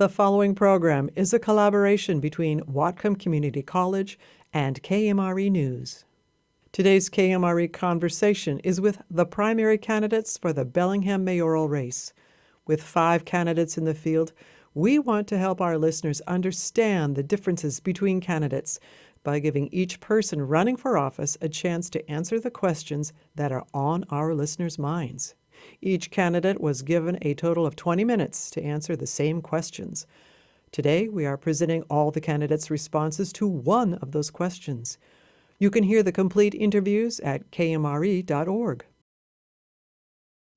The following program is a collaboration between Whatcom Community College and KMRE News. Today's KMRE conversation is with the primary candidates for the Bellingham mayoral race. With 5 candidates in the field, we want to help our listeners understand the differences between candidates by giving each person running for office a chance to answer the questions that are on our listeners' minds. Each candidate was given a total of 20 minutes to answer the same questions. Today, we are presenting all the candidates' responses to one of those questions. You can hear the complete interviews at kmre.org.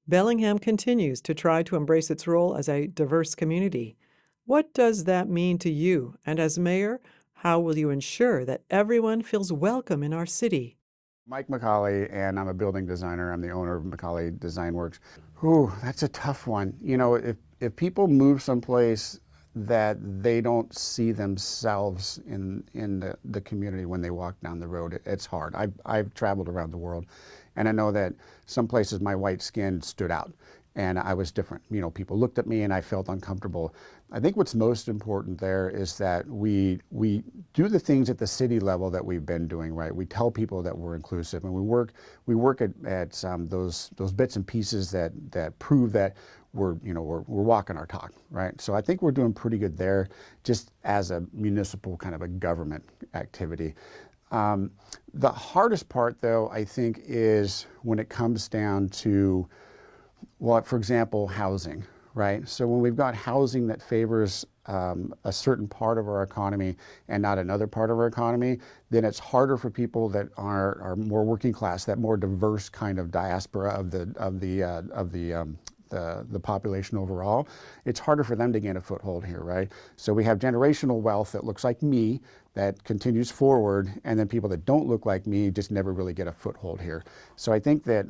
Bellingham continues to try to embrace its role as a diverse community. What does that mean to you? And as mayor, how will you ensure that everyone feels welcome in our city? Mike McCauley, and I'm a building designer. I'm the owner of McCauley Design Works. Ooh, that's a tough one. You know, if people move someplace that they don't see themselves in the community when they walk down the road, it's hard. I've traveled around the world, and I know that some places my white skin stood out, and I was different. You know, people looked at me and I felt uncomfortable. I think what's most important there is that we do the things at the city level that we've been doing, right? We tell people that we're inclusive, and we work at those bits and pieces that prove that we're walking our talk, right? So I think we're doing pretty good there, just as a municipal kind of a government activity. The hardest part, though, I think, is when it comes down to, well, for example, housing, right? So when we've got housing that favors a certain part of our economy and not another part of our economy, then it's harder for people that are more working class, that more diverse kind of diaspora of the population overall. It's harder for them to gain a foothold here, right? So we have generational wealth that looks like me that continues forward, and then people that don't look like me just never really get a foothold here. So I think that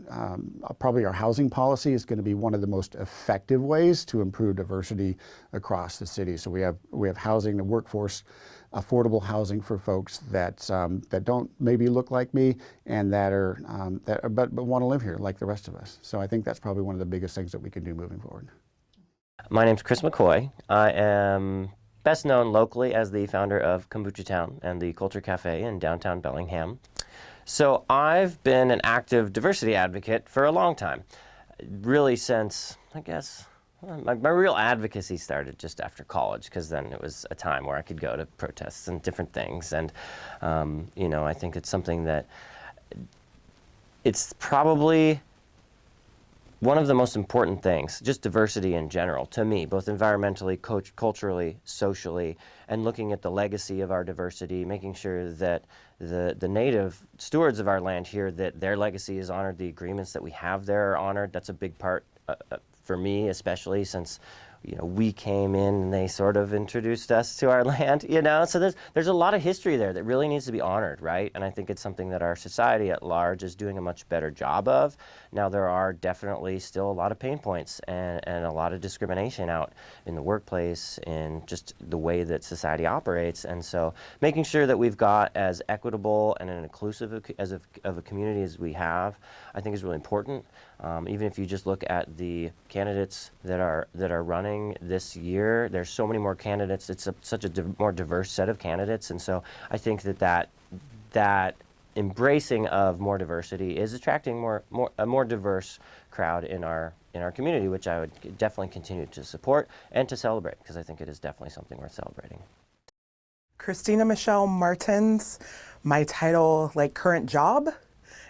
probably our housing policy is going to be one of the most effective ways to improve diversity across the city. So we have housing, the workforce, affordable housing for folks that don't maybe look like me and but want to live here like the rest of us. So I think that's probably one of the biggest things that we can do moving forward. My name's Chris McCoy. I am best known locally as the founder of Kombucha Town and the Culture Cafe in downtown Bellingham. So I've been an active diversity advocate for a long time, really since, I guess, my real advocacy started just after college, because then it was a time where I could go to protests and different things. And, I think it's something that it's probably one of the most important things, just diversity in general, to me, both environmentally, culturally, socially, and looking at the legacy of our diversity, making sure that the native stewards of our land here, that their legacy is honored, the agreements that we have there are honored. That's a big part for me, especially since we came in and they sort of introduced us to our land, so there's a lot of history there that really needs to be honored, right? And I think it's something that our society at large is doing a much better job of. Now, there are definitely still a lot of pain points and a lot of discrimination out in the workplace, in just the way that society operates. And so making sure that we've got as equitable and an inclusive of a community as we have, I think is really important. Even if you just look at the candidates that are running this year, there's so many more candidates. It's such a more diverse set of candidates, and so I think that embracing of more diversity is attracting a more diverse crowd in our community, which I would definitely continue to support and to celebrate, because I think it is definitely something worth celebrating. Christina Michelle Martins. My title, current job,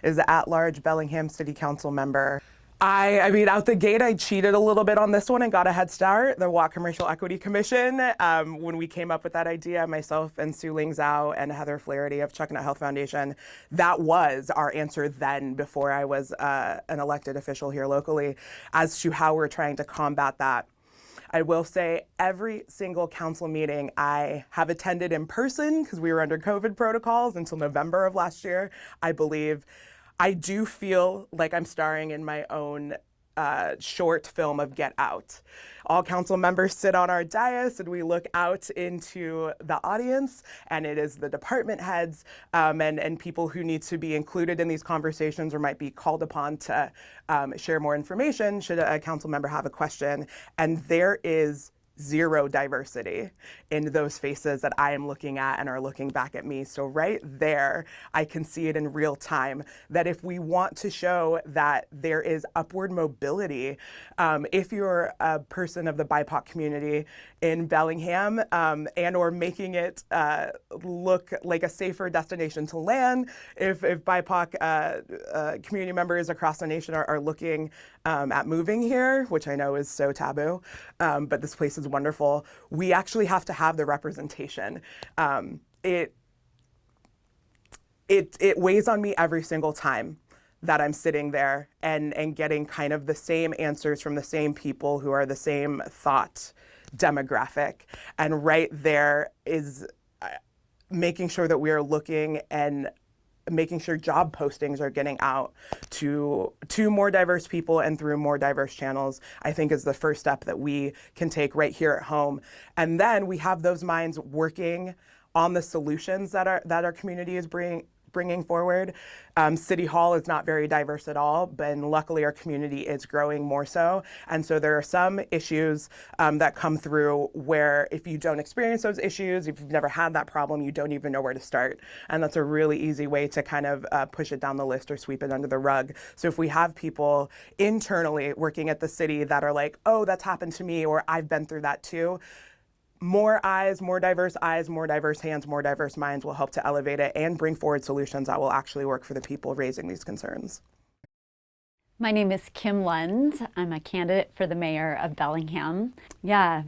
is the at-large Bellingham City Council member. I mean, out the gate, I cheated a little bit on this one and got a head start. The Whatcom Racial Equity Commission, when we came up with that idea, myself and Sue Ling Zhao and Heather Flaherty of Chuckanut Health Foundation, that was our answer then, before I was an elected official here locally, as to how we're trying to combat that. I will say every single council meeting I have attended in person, because we were under COVID protocols until November of last year, I believe. I do feel like I'm starring in my own short film of Get Out. All council members sit on our dais and we look out into the audience, and it is the department heads and people who need to be included in these conversations or might be called upon to share more information should a council member have a question. And there is zero diversity in those faces that I am looking at and are looking back at me. So right there, I can see it in real time that if we want to show that there is upward mobility, if you're a person of the BIPOC community in Bellingham and or making it look like a safer destination to land, if BIPOC community members across the nation are looking at moving here, which I know is so taboo, but this place is wonderful. We actually have to have the representation. It weighs on me every single time that I'm sitting there and getting kind of the same answers from the same people who are the same thought demographic. And right there is making sure that we are looking and making sure job postings are getting out to more diverse people and through more diverse channels, I think is the first step that we can take right here at home. And then we have those minds working on the solutions that our community is bringing forward. City Hall is not very diverse at all, but luckily our community is growing more so. And so there are some issues that come through where if you don't experience those issues, if you've never had that problem, you don't even know where to start. And that's a really easy way to kind of push it down the list or sweep it under the rug. So if we have people internally working at the city that are like, oh, that's happened to me, or I've been through that too, more eyes, more diverse hands, more diverse minds will help to elevate it and bring forward solutions that will actually work for the people raising these concerns. My name is Kim Lund. I'm a candidate for the mayor of Bellingham. Yeah,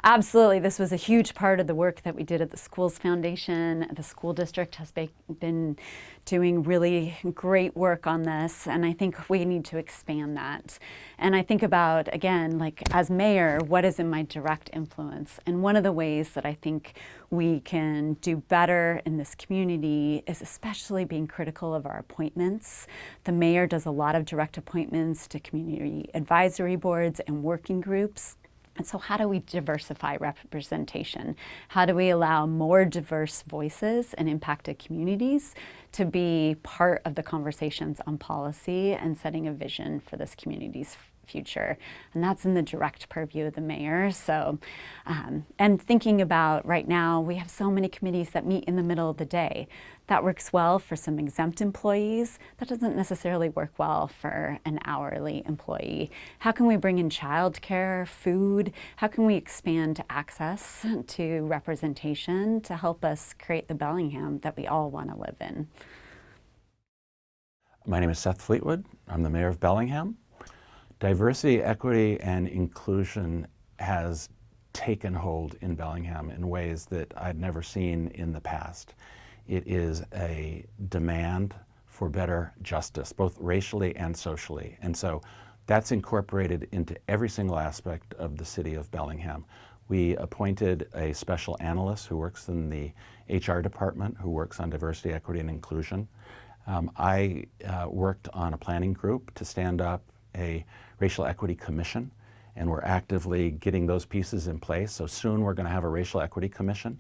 absolutely. This was a huge part of the work that we did at the Schools Foundation. The school district has been doing really great work on this, and I think we need to expand that. And I think about, again, like as mayor, what is in my direct influence? And one of the ways that I think we can do better in this community is especially being critical of our appointments. The mayor does a lot of direct appointments to community advisory boards and working groups. And so how do we diversify representation? How do we allow more diverse voices and impacted communities to be part of the conversations on policy and setting a vision for this community's future? And that's in the direct purview of the mayor. So, and thinking about right now, we have so many committees that meet in the middle of the day. That works well for some exempt employees. That doesn't necessarily work well for an hourly employee. How can we bring in childcare, food? How can we expand access to representation to help us create the Bellingham that we all want to live in? My name is Seth Fleetwood. I'm the mayor of Bellingham. Diversity, equity, and inclusion has taken hold in Bellingham in ways that I'd never seen in the past. It is a demand for better justice, both racially and socially. And so that's incorporated into every single aspect of the city of Bellingham. We appointed a special analyst who works in the HR department, who works on diversity, equity, and inclusion. I worked on a planning group to stand up a racial equity commission, and we're actively getting those pieces in place. So soon we're going to have a racial equity commission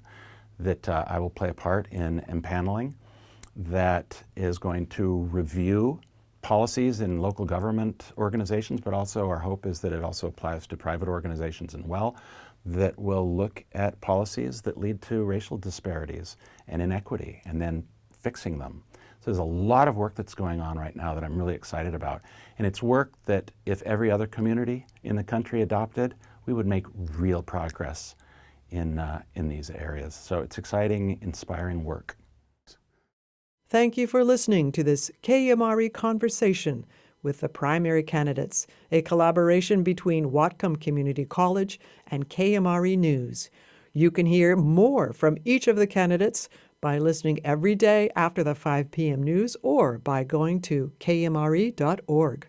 that I will play a part in empaneling that is going to review policies in local government organizations, but also our hope is that it also applies to private organizations as well, that will look at policies that lead to racial disparities and inequity and then fixing them. So there's a lot of work that's going on right now that I'm really excited about. And it's work that if every other community in the country adopted, we would make real progress in these areas. So it's exciting, inspiring work. Thank you for listening to this KMRE Conversation with the primary candidates, a collaboration between Whatcom Community College and KMRE News. You can hear more from each of the candidates by listening every day after the 5 p.m. news or by going to kmre.org.